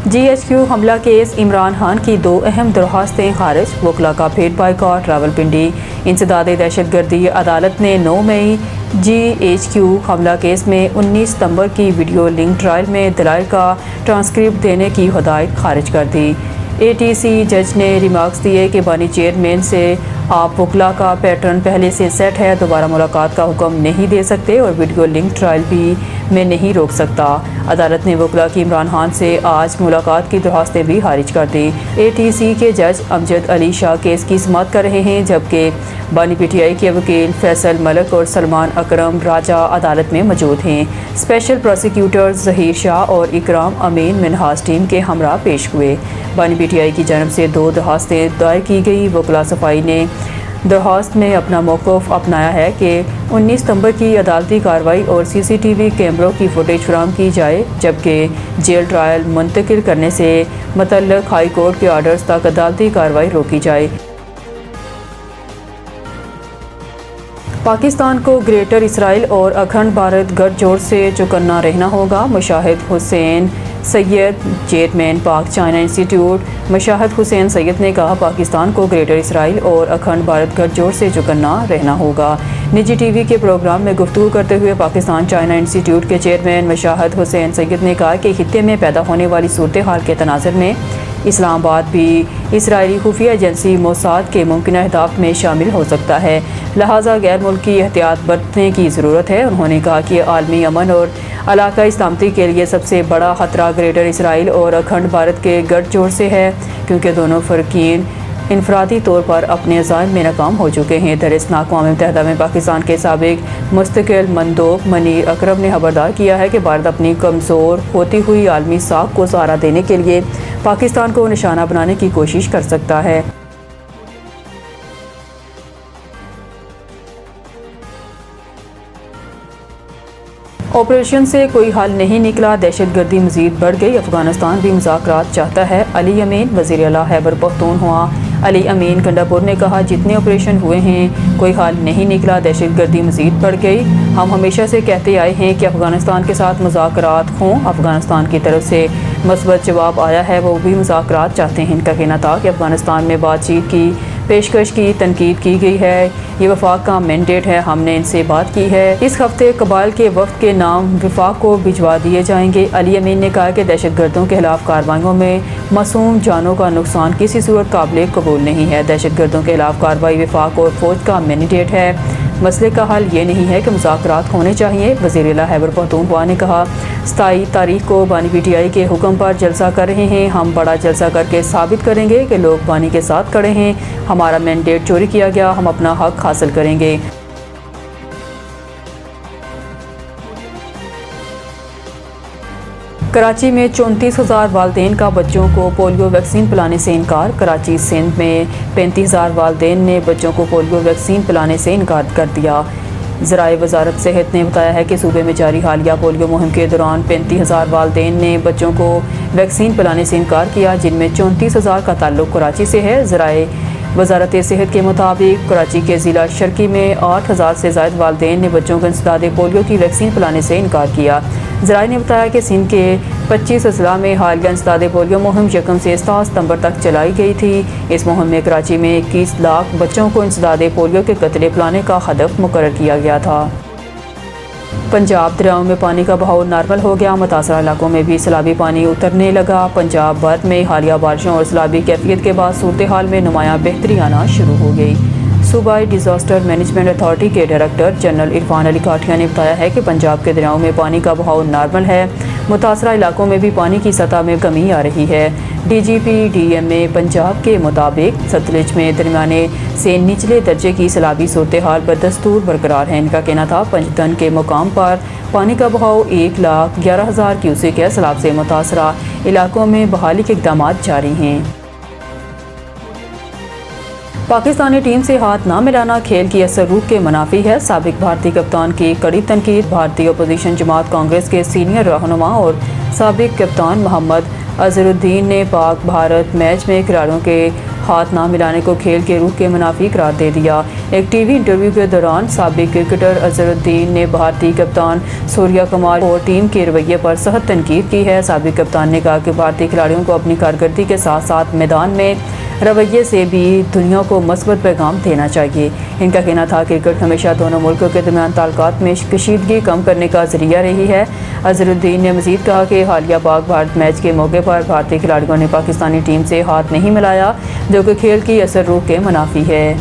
GHQ حملہ case Imran Khan کی 2 اہم درخواستیں خارج، وکلا کا پھر بائیکاٹ، راولپنڈی انسداد دہشت گردی۔ عدالت نے 9 مئی GHQ حملہ کیس میں 19 ستمبر کی ویڈیو لنک ٹرائل میں دلائل کا ٹرانسکرپٹ دینے کی ہدایت خارج کر دی۔ ATC جج نے ریمارکس دیے کہ بانی چیئرمین سے آپ وکلا کا پیٹرن پہلے سے سیٹ ہے، دوبارہ ملاقات کا حکم نہیں دے سکتے اور ویڈیو لنک ٹرائل بھی میں نہیں روک سکتا۔ عدالت نے وکلا کی عمران خان سے آج ملاقات کی درخواستیں بھی خارج کر دی۔ ATC کے جج امجد علی شاہ کیس کی سماعت کر رہے ہیں، جبکہ بانی PTI کے وکیل فیصل ملک اور سلمان اکرم راجہ عدالت میں موجود ہیں۔ اسپیشل پروسیکیوٹر ظہیر شاہ اور اکرام امین منہاس ٹیم کے ہمراہ پیش ہوئے۔ بانی PTI کی جانب سے 2 درخواستیں دائر کی گئی۔ وکلا صفائی نے درخواست میں اپنا موقف اپنایا ہے کہ 19 ستمبر کی عدالتی کارروائی اور CCTV کیمروں کی فوٹیج فراہم کی جائے، جبکہ جیل ٹرائل منتقل کرنے سے متعلق ہائی کورٹ کے آرڈرز تک عدالتی کارروائی روکی جائے۔ پاکستان کو گریٹر اسرائیل اور اکھنڈ بھارت گٹھ جوڑ سے چوکنا رہنا ہوگا، مشاہد حسین سید، چیئرمین پاک چائنا انسٹیٹیوٹ۔ مشاہد حسین سید نے کہا، پاکستان کو گریٹر اسرائیل اور اکھنڈ بھارت گٹھ جوڑ سے چوکنا رہنا ہوگا۔ نجی TV کے پروگرام میں گفتگو کرتے ہوئے پاکستان چائنا انسٹیٹیوٹ کے چیئرمین مشاہد حسین سید نے کہا کہ خطے میں پیدا ہونے والی صورتحال کے تناظر میں اسلام آباد بھی اسرائیلی خفیہ ایجنسی موساد کے ممکنہ اہداف میں شامل ہو سکتا ہے، لہٰذا غیر ملکی احتیاط برتنے کی ضرورت ہے۔ انہوں نے کہا کہ عالمی امن اور علاقائی سلامتی کے لیے سب سے بڑا خطرہ گریٹر اسرائیل اور اکھنڈ بھارت کے گٹھ جوڑ سے ہے، کیونکہ دونوں فریقین انفرادی طور پر اپنے عزائم میں ناکام ہو چکے ہیں۔ دراصل اقوام متحدہ میں پاکستان کے سابق مستقل مندوب منیر اکرم نے خبردار کیا ہے کہ بھارت اپنی کمزور ہوتی ہوئی عالمی ساکھ کو سہارا دینے کے لیے پاکستان کو نشانہ بنانے کی کوشش کر سکتا ہے۔ آپریشن سے کوئی حل نہیں نکلا، دہشت گردی مزید بڑھ گئی، افغانستان بھی مذاکرات چاہتا ہے۔ علی امین، وزیر اعلیٰ خیبر پختونخوا علی امین کنڈاپور نے کہا، جتنے آپریشن ہوئے ہیں کوئی حل نہیں نکلا، دہشت گردی مزید بڑھ گئی۔ ہم ہمیشہ سے کہتے آئے ہیں کہ افغانستان کے ساتھ مذاکرات ہوں، افغانستان کی طرف سے مثبت جواب آیا ہے، وہ بھی مذاکرات چاہتے ہیں۔ ان کا کہنا تھا کہ افغانستان میں بات چیت کی پیشکش کی تنقید کی گئی ہے، یہ وفاق کا مینڈیٹ ہے، ہم نے ان سے بات کی ہے، اس ہفتے قبائل کے وفد کے نام وفاق کو بھجوا دیے جائیں گے۔ علی امین نے کہا کہ دہشت گردوں کے خلاف کارروائیوں میں معصوم جانوں کا نقصان کسی صورت قابل قبول نہیں ہے، دہشت گردوں کے خلاف کارروائی وفاق اور فوج کا مینڈیٹ ہے، مسئلے کا حل یہ نہیں ہے کہ مذاکرات ہونے چاہیے۔ وزیر اعلیٰ خیبر پختونخوا نے کہا، 27 تاریخ کو بانی PTI کے حکم پر جلسہ کر رہے ہیں، ہم بڑا جلسہ کر کے ثابت کریں گے کہ لوگ بانی کے ساتھ کھڑے ہیں، ہمارا مینڈیٹ چوری کیا گیا، ہم اپنا حق حاصل کریں گے۔ کراچی میں 34,000 والدین کا بچوں کو پولیو ویکسین پلانے سے انکار۔ کراچی سندھ میں 35,000 والدین نے بچوں کو پولیو ویکسین پلانے سے انکار کر دیا۔ ذرائع وزارت صحت نے بتایا ہے کہ صوبے میں جاری حالیہ پولیو مہم کے دوران 35,000 والدین نے بچوں کو ویکسین پلانے سے انکار کیا، جن میں 34,000 کا تعلق کراچی سے ہے۔ ذرائع وزارت صحت کے مطابق کراچی کے ضلع شرقی میں 8,000 سے زائد والدین نے بچوں کو انسداد پولیو کی ویکسین پلانے سے انکار کیا۔ ذرائع نے بتایا کہ سندھ کے 25 اضلاع میں حالیہ انسداد پولیو مہم 1 سے 7 ستمبر تک چلائی گئی تھی۔ اس مہم میں کراچی میں 21 لاکھ بچوں کو انسداد پولیو کے قطرے پلانے کا ہدف مقرر کیا گیا تھا۔ پنجاب دریاؤں میں پانی کا بہاؤ نارمل ہو گیا، متاثرہ علاقوں میں بھی سیلابی پانی اترنے لگا۔ پنجاب بھر میں حالیہ بارشوں اور سیلابی کیفیت کے بعد صورتحال میں نمایاں بہتری آنا شروع ہو گئی۔ صوبائی ڈیزاسٹر مینجمنٹ اتھارٹی کے ڈائریکٹر جنرل عرفان علی کاٹھیا نے بتایا ہے کہ پنجاب کے دریاؤں میں پانی کا بہاؤ نارمل ہے، متاثرہ علاقوں میں بھی پانی کی سطح میں کمی آ رہی ہے۔ DGP DMA پنجاب کے مطابق ستلج میں درمیانے سے نچلے درجے کی سیلابی صورتحال بدستور برقرار ہے۔ ان کا کہنا تھا، پنجتن کے مقام پر پانی کا بہاؤ 1,11,000 کیوسیک ہے، سیلاب سے متاثرہ علاقوں میں بحالی کے اقدامات جاری ہیں۔ پاکستانی ٹیم سے ہاتھ نہ ملانا کھیل کی اثر روح کے منافی ہے، سابق بھارتی کپتان کی کڑی تنقید۔ بھارتی اپوزیشن جماعت کانگریس کے سینئر رہنما اور سابق کپتان محمد اظہرالدین نے پاک بھارت میچ میں کھلاڑیوں کے ہاتھ نہ ملانے کو کھیل کے روح کے منافی قرار دے دیا۔ ایک ٹی وی انٹرویو کے دوران سابق کرکٹر اظہرالدین نے بھارتی کپتان سوریہ کمار اور ٹیم کے رویے پر سخت تنقید کی ہے۔ سابق کپتان نے کہا کہ بھارتی کھلاڑیوں کو اپنی کارکردگی کے ساتھ ساتھ میدان میں رویے سے بھی دنیا کو مثبت پیغام دینا چاہیے۔ ان کا کہنا تھا کہ کرکٹ ہمیشہ دونوں ملکوں کے درمیان تعلقات میں کشیدگی کم کرنے کا ذریعہ رہی ہے۔ اظہرالدین نے مزید کہا کہ حالیہ پاک بھارت میچ کے موقع پر بھارتی کھلاڑیوں نے پاکستانی ٹیم سے ہاتھ نہیں ملایا، جو کہ کھیل کی اثر روح کے منافی ہے۔